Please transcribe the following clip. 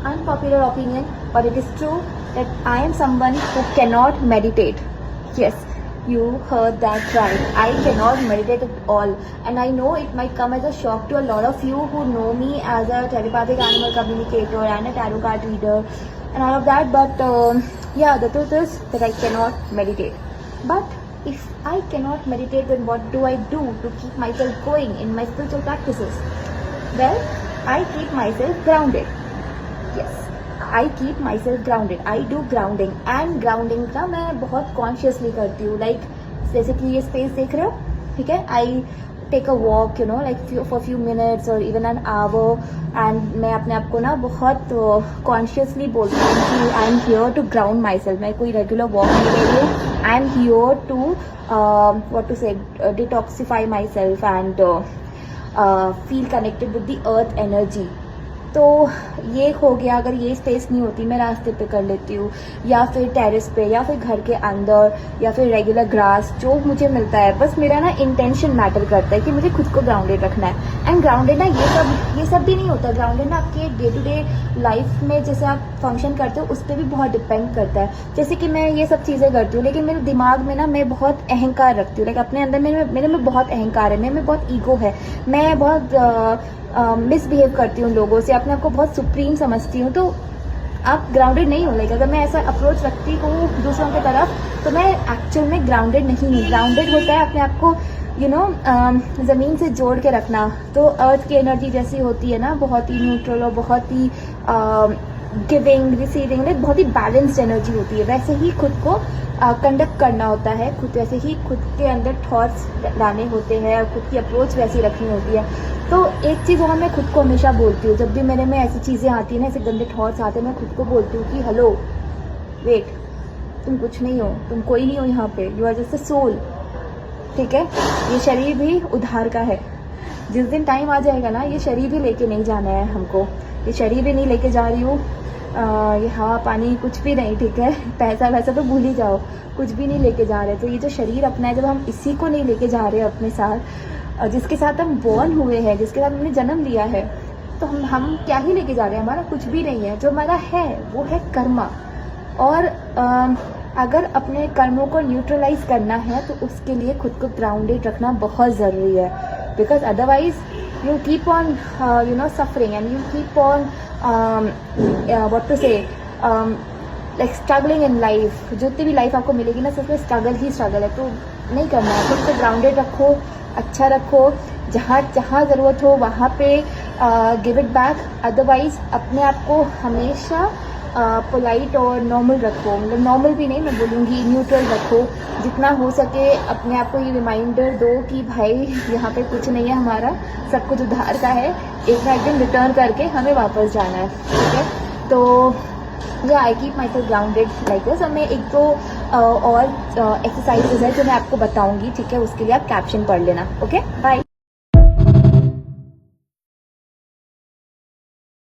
unpopular opinion, but it is true that I am someone who cannot meditate. Yes, you heard that right. I cannot meditate at all, and I know it might come as a shock to a lot of you who know me as a telepathic animal communicator and a tarot card reader and all of that. But yeah, the truth is that I cannot meditate. But if I cannot meditate, then what do I do to keep myself going in my spiritual practices? Well, I keep myself grounded. Yes, I keep myself grounded. I do grounding, and grounding का मैं बहुत consciously करती हूँ. Like जैसे कि ये space देख रहे हो, ठीक है? I take a walk, you know, like for few minutes or even an hour, and मैं अपने आप को ना बहुत consciously बोलती हूँ कि I am here to ground myself. मैं कोई regular walk नहीं ले रही हूँ. I am here to what to say, detoxify myself and feel connected with the earth energy. तो ये हो गया. अगर ये स्पेस नहीं होती, मैं रास्ते पे कर लेती हूँ, या फिर टेरेस पे, या फिर घर के अंदर, या फिर रेगुलर ग्रास जो मुझे मिलता है. बस मेरा ना इंटेंशन मैटर करता है कि मुझे खुद को ग्राउंडेड रखना है. एंड ग्राउंडेड ना ये सब भी नहीं होता. ग्राउंडेड ना आपके डे टू डे लाइफ में जैसे आप फंक्शन करते हो उस पर भी बहुत डिपेंड करता है. जैसे कि मैं ये सब चीज़ें करती हूँ, लेकिन मेरे दिमाग में ना मैं बहुत अहंकार रखती हूँ. लाइक अपने अंदर मेरे में बहुत अहंकार है, मेरे में बहुत ईगो है. मैं बहुत मिसबिहेव करती हूँ लोगों से, अपने आप को बहुत सुप्रीम समझती हूँ. तो आप ग्राउंडेड नहीं हो. लाइक अगर मैं ऐसा अप्रोच रखती हूँ दूसरों की तरफ, तो मैं एक्चुअल में ग्राउंडेड नहीं हूँ. ग्राउंडेड होता है अपने आप को ज़मीन से जोड़ के रखना. तो अर्थ की एनर्जी जैसी होती है ना, बहुत ही न्यूट्रल और बहुत ही गिविंग रिसीविंग, लाइक बहुत ही बैलेंस्ड एनर्जी होती है. वैसे ही खुद को कंडक्ट करना होता है. वैसे ही खुद के अंदर थॉट्स लाने होते हैं और खुद की अप्रोच वैसी रखनी होती है. तो एक चीज़ और मैं खुद को हमेशा बोलती हूँ, जब भी मेरे में ऐसी चीज़ें आती हैं ना, ऐसे गंदे थॉट्स आते हैं, मैं खुद को बोलती हूँ कि हेलो, वेट, तुम कुछ नहीं हो, तुम कोई नहीं हो यहाँ पे. You are just a soul. ठीक है? ये शरीर भी उधार का है. जिस दिन टाइम आ जाएगा ना, ये शरीर भी लेके नहीं जाना है हमको. ये शरीर भी नहीं लेके जा रही हूँ. ये हवा पानी कुछ भी नहीं. ठीक है? पैसा वैसा तो भूल ही जाओ, कुछ भी नहीं लेके जा रहे. तो ये जो शरीर अपना है, जब हम इसी को नहीं लेके जा रहे अपने साथ, जिसके साथ हम बॉर्न हुए हैं, जिसके साथ हमने जन्म लिया है, तो हम क्या ही लेके जा रहे हैं. हमारा कुछ भी नहीं है. जो हमारा है वो है कर्मा. और अगर अपने कर्मों को न्यूट्रलाइज करना है, तो उसके लिए खुद को ग्राउंडेड रखना बहुत ज़रूरी है. Because otherwise you keep on suffering, and you keep on what to say like struggling in life. जितनी भी लाइफ आपको मिलेगी ना, सिर्फ स्ट्रगल ही स्ट्रगल है. तो नहीं करना है. खुद को ग्राउंडेड रखो, अच्छा रखो. जहाँ जहाँ ज़रूरत हो वहाँ पे गिव इट बैक. अदरवाइज अपने आप को हमेशा पोलाइट और नॉर्मल रखो. मतलब नॉर्मल भी नहीं, मैं बोलूँगी न्यूट्रल रखो. जितना हो सके अपने आप को ये रिमाइंडर दो कि भाई यहाँ पे कुछ नहीं है, हमारा सब कुछ उधार का है. एक ना एक दिन रिटर्न करके हमें वापस जाना है. ठीक है? तो I keep my self grounded like this. और मैं एक दो और एक्सरसाइजेज है जो मैं आपको बताऊंगी. ठीक है? उसके लिए आप कैप्शन पढ़ लेना. Okay, bye.